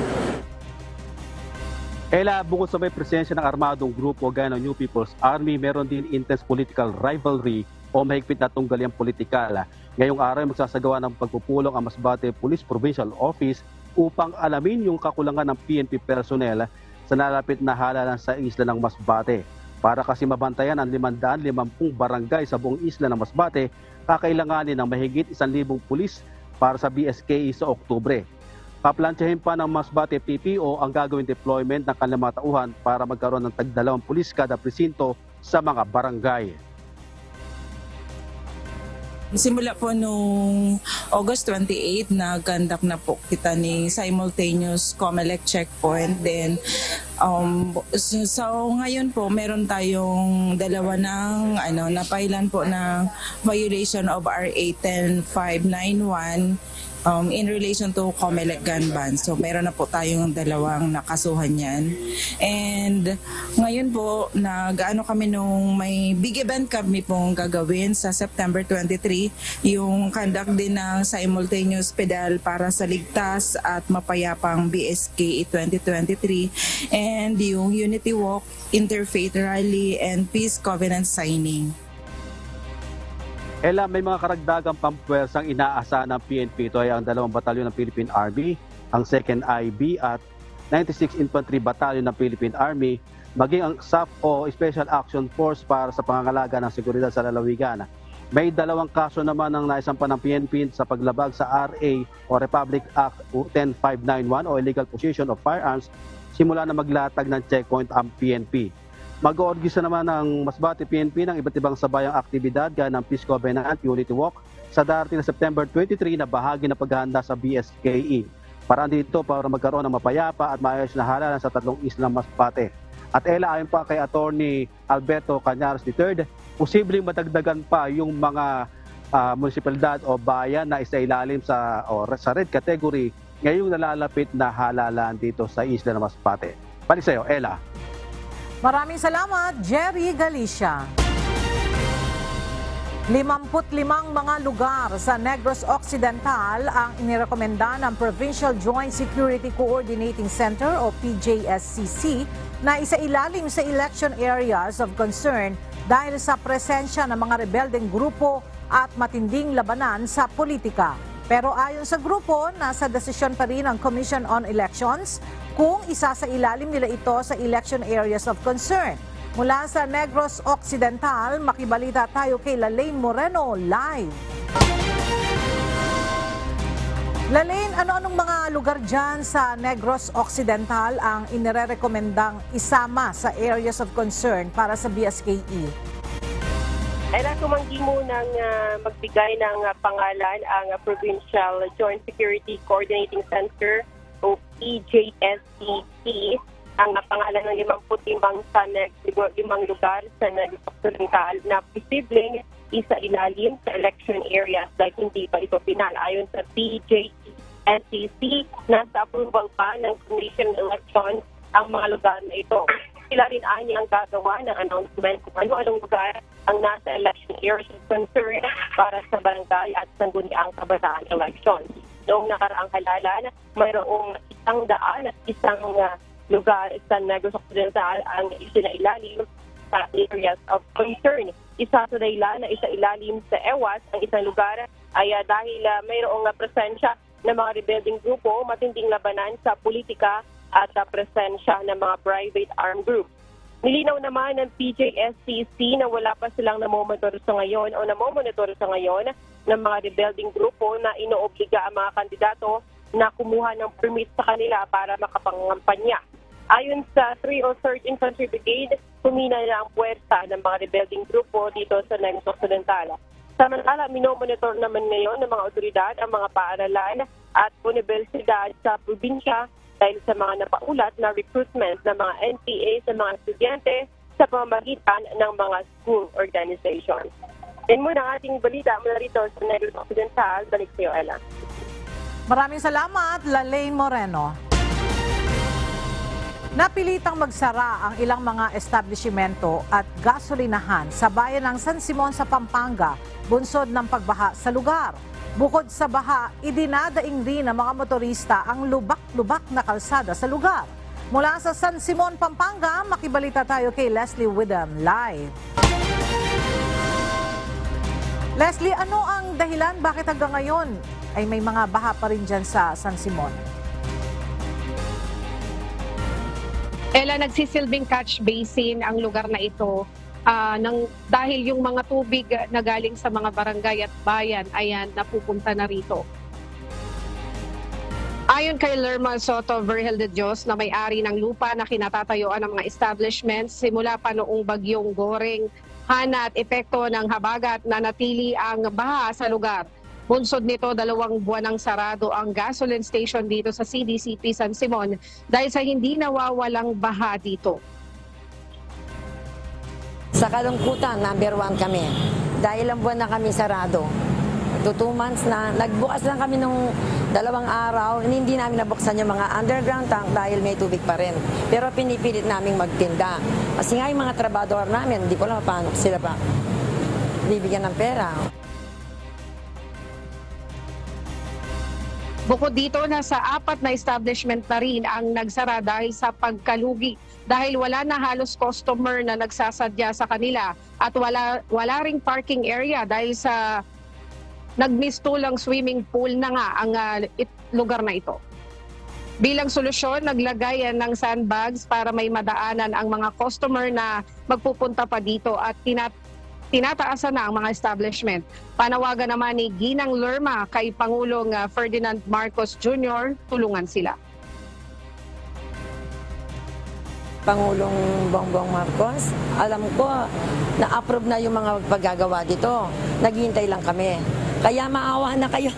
Ella, bukod sa may presensya ng armadong grupo gaya ng New People's Army, meron din intense political rivalry o mahigpit na tunggaliang politikal. Ngayong araw ay magsasagawa ng pagpupulong ang Masbate Police Provincial Office upang alamin yung kakulangan ng PNP personnel sa nalapit na halalan sa isla ng Masbate. Para kasi mabantayan ang 550 barangay sa buong isla ng Masbate, kakailanganin ng mahigit 1,000 pulis para sa BSKE sa Oktubre. Paplantsahin pa ng Masbate PPO ang gagawing deployment ng kanilang mga tauhan para magkaroon ng tag-2 pulis kada presinto sa mga barangay. Simula po nung August 28, nag-conduct na po kita ni simultaneous COMELEC checkpoint. Then, so ngayon po, meron tayong dalawa ng napailan po ng violation of RA 10591 in relation to COMELEC gun ban. So meron na po tayong dalawang nakasuhan yan. And ngayon po, kami nung may big event kami pong gagawin sa September 23, yung conduct din ng simultaneous pedal para sa ligtas at mapayapang BSKE 2023 and yung Unity Walk, Interfaith Rally and Peace Covenant Signing. Ella, may mga karagdagang pampwersang inaasahan ng PNP. Ito ay ang 2 batalyon ng Philippine Army, ang 2nd IB at 96 Infantry Battalion ng Philippine Army, maging ang SAF o Special Action Force para sa pangangalaga ng seguridad sa lalawigan. May 2 kaso naman ang naisampa ng PNP sa paglabag sa RA o Republic Act 10591 o Illegal Possession of Firearms simula na maglatag ng checkpoint ang PNP. Mag-oorgisa naman ng Masbate PNP ng iba't ibang sabayang aktibidad gaya ng Peace Covenant Unity Walk sa darating na September 23 na bahagi ng paghahanda sa BSKE. Paraan dito para magkaroon ng mapayapa at maayos na halalan sa 3 islang Masbate. At Ella, ayon pa kay Attorney Alberto Cañares III, posibleng madagdagan pa yung mga munisipalidad o bayan na isailalim sa red category ngayong nalalapit na halalan dito sa isla ng Masbate. Balik sa'yo, Ella. Maraming salamat, Jerry Galicia. 55 mga lugar sa Negros Occidental ang inirekomenda ng Provincial Joint Security Coordinating Center o PJSCC na isailalim sa election areas of concern dahil sa presensya ng mga rebeldeng grupo at matinding labanan sa politika. Pero ayon sa grupo, nasa desisyon pa rin ang Commission on Elections kung isasailalim nila ito sa election areas of concern. Mula sa Negros Occidental, makibalita tayo kay Lalaine Moreno live. Lalaine, ano-anong mga lugar dyan sa Negros Occidental ang inirekomendang isama sa areas of concern para sa BSKE? Kailan tumanggi mo nang magbigay ng pangalan ang Provincial Joint Security Coordinating Center o PJSCC. Ang pangalan ng 55 lugar sa Negros Occidental na posibleng isa-ilalim sa election areas dahil hindi pa ito final. Ayon sa PJSCC, nasa approval pa ng Commission on Elections ang mga lugar na ito. Sila rin ang gagawa ng announcement kung ano-anong lugar ang nasa election areas of concern para sa barangay at sangguniang kabataan elections. Noong nakaraang halalan, mayroong 101 lugar sa Negros Occidental ang isinailalim sa areas of concern. Isa sa dahilan na isailalim sa EWAS ang isang lugar ay dahil mayroong presensya ng mga rebelding grupo, matinding labanan sa politika at presensya ng mga private armed groups. Nilinaw naman ng PJSCC na wala pa silang namomonitor sa ngayon ng mga rebelding grupo na inoobliga ang mga kandidato na kumuha ng permit sa kanila para makapangampanya. Ayon sa 303rd Infantry Brigade, humina na ang puwersa ng mga rebelding grupo dito sa Negros Occidental. Samantala, minomonitor naman ngayon ng mga otoridad ang mga paaralan at universidad sa probinsya dahil sa mga napaulat na recruitment ng mga NPA sa mga estudyante sa pamamagitan ng mga school organizations. Yan muna ang ating balita mula rito sa Negros Occidental. Balik sa iyo, Ella. Maraming salamat, Lalaine Moreno. Napilitang magsara ang ilang mga establishmento at gasolinahan sa bayan ng San Simon sa Pampanga, bunsod ng pagbaha sa lugar. Bukod sa baha, idinadaing rin ng mga motorista ang lubak-lubak na kalsada sa lugar. Mula sa San Simon, Pampanga, makibalita tayo kay Leslie Widam live. Leslie, ano ang dahilan bakit hanggang ngayon ay may mga baha pa rin dyan sa San Simon? Ella, nagsisilbing catch basin ang lugar na ito dahil yung mga tubig na galing sa mga barangay at bayan ayan napupunta na rito. Ayon kay Lerma Soto Virgil de Dios na may-ari ng lupa na kinatatayuan ng mga establishments simula pa noong bagyong Goreng, Hana at epekto ng habagat na natili ang baha sa lugar. Bunsod nito, 2 buwan ng sarado ang gasoline station dito sa CDCP San Simon dahil sa hindi nawawalang baha dito. Sa kalungkutan, number 1 kami. Dahil ang buwan na kami sarado. 2 months na, nagbukas lang kami nung 2 araw, hindi namin nabuksan yung mga underground tank dahil may tubig pa rin. Pero pinipilit namin magtinda. Kasi nga yung mga trabador namin, hindi ko alam paano sila pa bibigyan ng pera. Bukod dito, nasa 4 na establishment na rin ang nagsara dahil sa pagkalugi. Dahil wala na halos customer na nagsasadya sa kanila at wala ring parking area dahil sa nagmistulang swimming pool na nga ang lugar na ito. Bilang solusyon, naglagay ng sandbags para may madaanan ang mga customer na magpupunta pa dito at tinataasan na ang mga establishment. Panawagan naman ni Ginang Lerma kay Pangulong Ferdinand Marcos Jr., tulungan sila. Pangulong Bongbong Marcos, alam ko na-approve na yung mga paggagawa dito. Naghihintay lang kami. Kaya maawa na kayo.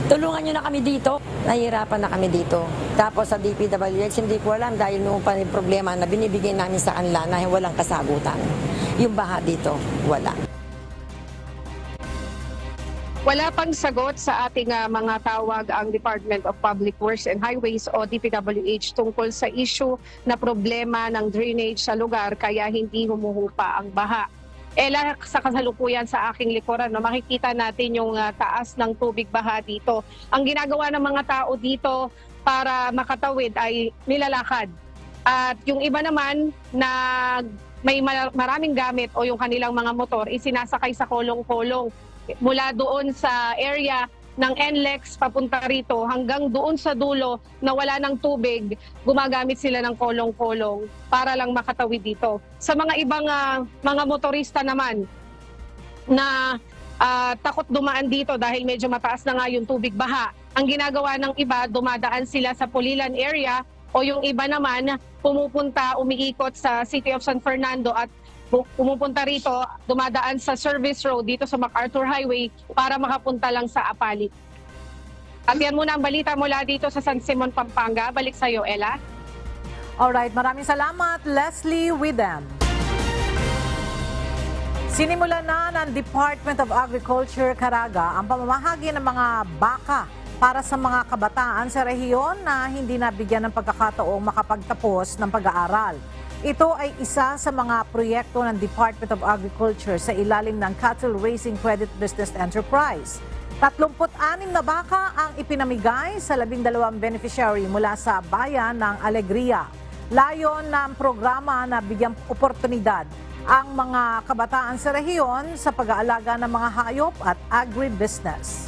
Tulungan nyo na kami dito. Nahihirapan na kami dito. Tapos sa DPWH, hindi ko alam dahil noong pa yung problema na binibigay namin sa kanila na walang kasagutan. Yung baha dito, wala. Wala pang sagot sa ating mga tawag ang Department of Public Works and Highways o DPWH tungkol sa issue na problema ng drainage sa lugar kaya hindi humuhupa ang baha. Ella, sa kasalukuyan sa aking likuran, makikita natin yung taas ng tubig baha dito. Ang ginagawa ng mga tao dito para makatawid ay nilalakad. At yung iba naman na may maraming gamit o yung kanilang mga motor, isinasakay sa kolong-kolong. Mula doon sa area ng NLEX papunta rito hanggang doon sa dulo na wala ng tubig, gumagamit sila ng kolong-kolong para lang makatawid dito. Sa mga ibang mga motorista naman na takot dumaan dito dahil medyo mataas na nga yung tubig baha, ang ginagawa ng iba, dumadaan sila sa Pulilan area o yung iba naman pumupunta, umiikot sa City of San Fernando at pumupunta rito, dumadaan sa service road dito sa MacArthur Highway para makapunta lang sa Apalit. At yan muna ang balita mula dito sa San Simon, Pampanga. Balik sa iyo, Ella. Alright, maraming salamat, Leslie Widam. Sinimulan na ng Department of Agriculture, Caraga, ang pamamahagi ng mga baka para sa mga kabataan sa rehiyon na hindi nabigyan ng pagkakataong makapagtapos ng pag-aaral. Ito ay isa sa mga proyekto ng Department of Agriculture sa ilalim ng Cattle Raising Credit Business Enterprise. 36 na baka ang ipinamigay sa 12 beneficiary mula sa bayan ng Alegria. Layon ng programa na bigyang oportunidad ang mga kabataan sa rehiyon sa pag-aalaga ng mga hayop at agribusiness.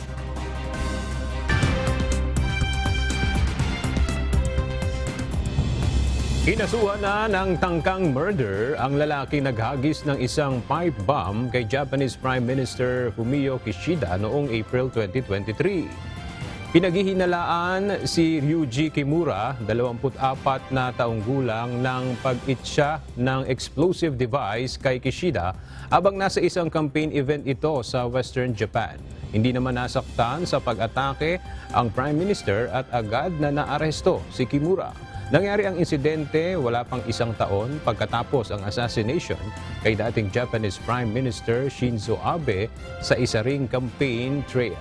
Kinasuhan na ng tangkang murder ang lalaki naghagis ng isang pipe bomb kay Japanese Prime Minister Fumio Kishida noong April 2023. Pinaghihinalaan si Ryuji Kimura, 24 na taong gulang, ng pag-itsa ng explosive device kay Kishida habang nasa isang campaign event ito sa Western Japan. Hindi naman nasaktan sa pag-atake ang Prime Minister at agad na naaresto si Kimura. Nangyari ang insidente wala pang 1 taon pagkatapos ang assassination kay dating Japanese Prime Minister Shinzo Abe sa isa ring campaign trail.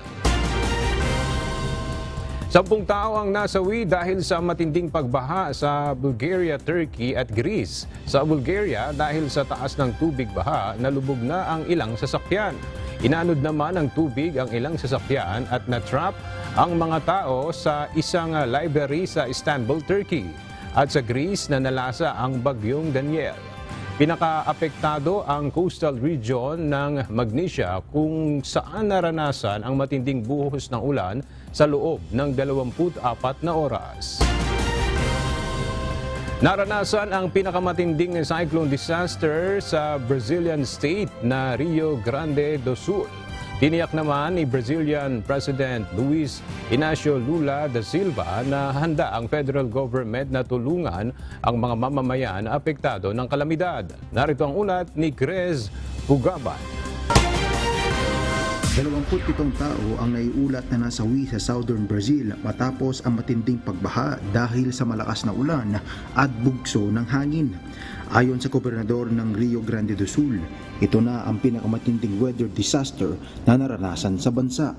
10 tao ang nasawi dahil sa matinding pagbaha sa Bulgaria, Turkey at Greece. Sa Bulgaria, dahil sa taas ng tubig baha, nalubog na ang ilang sasakyan. Inanod naman ng tubig ang ilang sasakyan at na-trap ang mga tao sa isang library sa Istanbul, Turkey. At sa Greece, nanalasa ang bagyong Daniel. Pinaka-apektado ang coastal region ng Magnesia kung saan naranasan ang matinding buhos ng ulan sa loob ng 24 na oras. Naranasan ang pinakamatinding cyclone disaster sa Brazilian state na Rio Grande do Sul. Tiniyak naman ni Brazilian President Luiz Inácio Lula da Silva na handa ang federal government na tulungan ang mga mamamayan na apektado ng kalamidad. Narito ang ulat ni Crez Fugaban. 27 tao ang naiulat na nasawi sa southern Brazil matapos ang matinding pagbaha dahil sa malakas na ulan at bugso ng hangin. Ayon sa gobernador ng Rio Grande do Sul, ito na ang pinakamatinding weather disaster na naranasan sa bansa.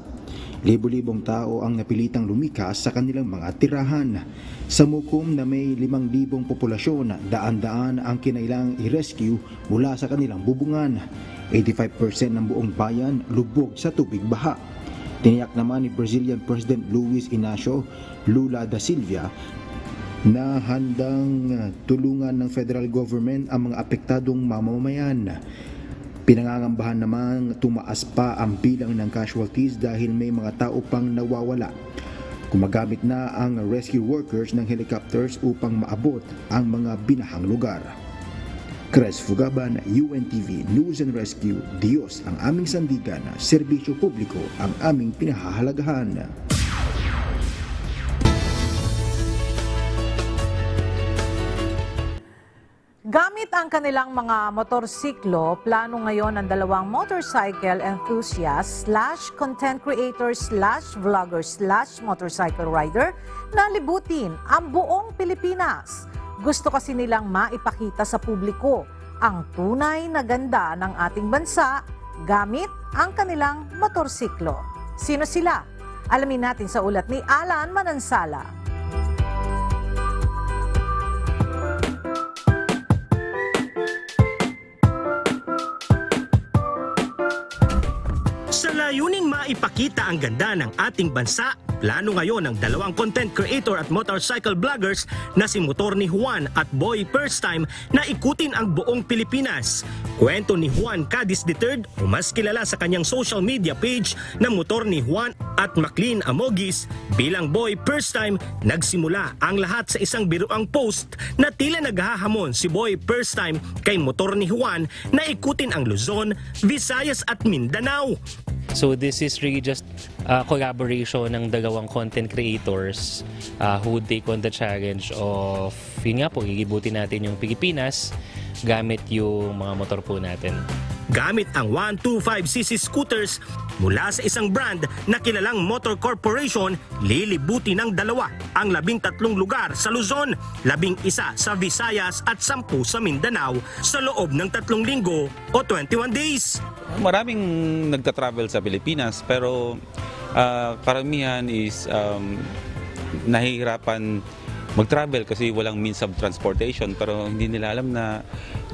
Libo-libong tao ang napilitang lumikas sa kanilang mga tirahan. Sa Mukom na may 5,000 populasyon, daan-daan ang kinailangang i-rescue mula sa kanilang bubungan. 85% ng buong bayan lubog sa tubig baha. Tiniyak naman ni Brazilian President Luiz Inácio Lula da Silva na handang tulungan ng federal government ang mga apektadong mamamayan. Pinangangambahan naman tumaas pa ang bilang ng casualties dahil may mga tao pang nawawala. Gumagamit na ang rescue workers ng helicopters upang maabot ang mga binahang lugar. Crez Fugaban, UNTV News and Rescue. Diyos ang aming sandigan, serbisyo publiko ang aming pinahahalagahan. Gamit ang kanilang mga motorsiklo, plano ngayon ng dalawang motorcycle enthusiast / content creator / vlogger / motorcycle rider na libutin ang buong Pilipinas. Gusto kasi nilang maipakita sa publiko ang tunay na ganda ng ating bansa gamit ang kanilang motorsiklo. Sino sila? Alamin natin sa ulat ni Alan Manansala. Sa layuning maipakita ang ganda ng ating bansa, plano ngayon ng dalawang content creator at motorcycle vloggers na si Motor ni Juan at Boy First Time na ikutin ang buong Pilipinas. Kwento ni Juan Cadiz III o mas kilala sa kanyang social media page na Motor ni Juan at Maclean Amogis bilang Boy First Time, nagsimula ang lahat sa isang biruang post na tila naghahamon si Boy First Time kay Motor ni Juan na ikutin ang Luzon, Visayas at Mindanao. So this is really just a collaboration ng dalawang content creators who would take on the challenge of, yun nga po, igibutin natin yung Pilipinas gamit yung mga motor po natin. Gamit ang 125cc scooters mula sa isang brand na kilalang Motor Corporation, lilibuti ng dalawa ang 13 lugar sa Luzon, 11 sa Visayas at 10 sa Mindanao sa loob ng 3 linggo o 21 days. Maraming nagta-travel sa Pilipinas pero karamihan is nahihirapan mag-travel kasi walang means of transportation, pero hindi nila alam na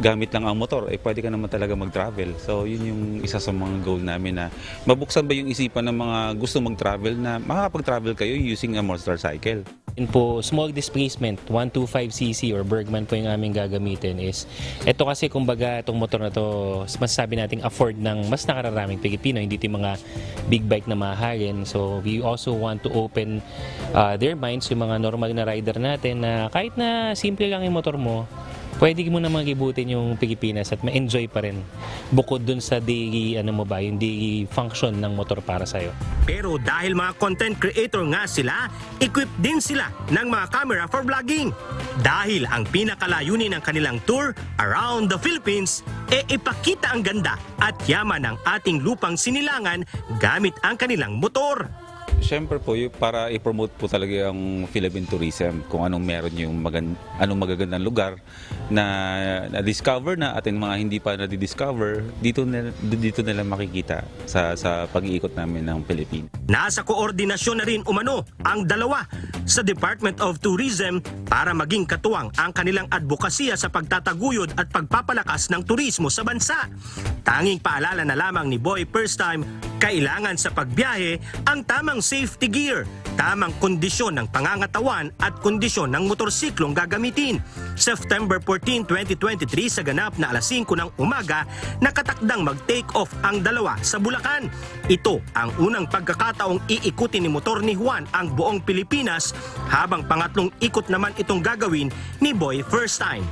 gamit lang ang motor, pwede ka naman talaga mag-travel. So yun yung isa sa mga goal namin, na mabuksan ba yung isipan ng mga gusto mag-travel na makakapag-travel kayo using a motorcycle. Yun po, small displacement, 125cc or Bergman po yung aming gagamitin is, ito kasi kumbaga itong motor na to, masasabi nating afford ng mas nakararaming Pilipino, hindi ito yung mga big bike na mahalin. So we also want to open their minds, yung mga normal na rider natin, na kahit na simple lang yung motor mo, pwede mo na magibutin yung Pilipinas at ma-enjoy pa rin bukod dun sa daily, yung daily function ng motor para sa'yo. Pero dahil mga content creator nga sila, equipped din sila ng mga camera for vlogging. Dahil ang pinakalayunin ng kanilang tour around the Philippines ipakita ang ganda at yaman ng ating lupang sinilangan gamit ang kanilang motor. Siyempre po, para i-promote po talaga yung Philippine tourism, kung anong meron yung anong magagandang lugar na na-discover na at yung mga hindi pa na-discover, dito nila makikita sa pag-iikot namin ng Pilipinas. Nasa koordinasyon na rin umano ang dalawa sa Department of Tourism para maging katuwang ang kanilang advokasya sa pagtataguyod at pagpapalakas ng turismo sa bansa. Tanging paalala na lamang ni Boy First Time, kailangan sa pagbiyahe ang tamang safety gear, tamang kondisyon ng pangangatawan at kondisyon ng motorsiklong gagamitin. September 14, 2023 sa ganap na alas 5 ng umaga, nakatakdang mag-take off ang dalawa sa Bulacan. Ito ang unang pagkakataong iikutin ni motor ni Juan ang buong Pilipinas, habang pangatlong ikot naman itong gagawin ni Boy First Time.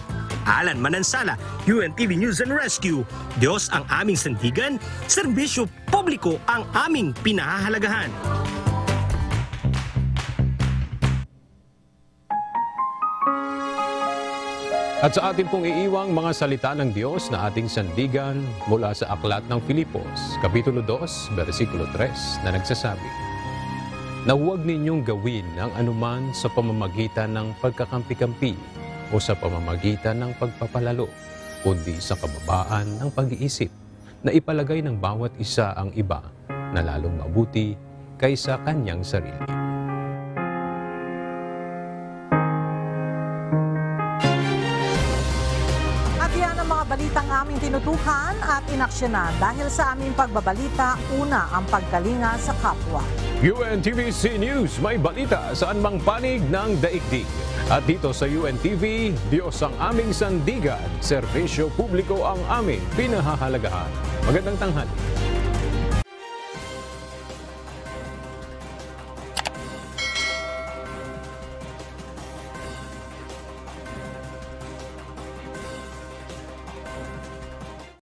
Alan Manansala, UNTV News and Rescue. Diyos ang aming sandigan, serbisyo publiko ang aming pinahahalagahan. At sa ating pong iiwang mga salita ng Diyos na ating sandigan mula sa Aklat ng Filipos, Kapitulo 2, versikulo 3 na nagsasabi, na huwag ninyong gawin ang anuman sa pamamagitan ng pagkakampi-kampi o sa pamamagitan ng pagpapalalo, kundi sa kababaan ng pag-iisip na ipalagay ng bawat isa ang iba na lalong mabuti kaysa kanyang sarili. At yan ang mga balitang aming tinutukan at inaksyonan dahil sa aming pagbabalita, una ang pagkalinga sa kapwa. UNTVC News, may balita saan mang panig ng daigdig. At dito sa UNTV, Diyos ang aming sandigan, serbisyo publiko ang aming pinahahalagahan. Magandang tanghali.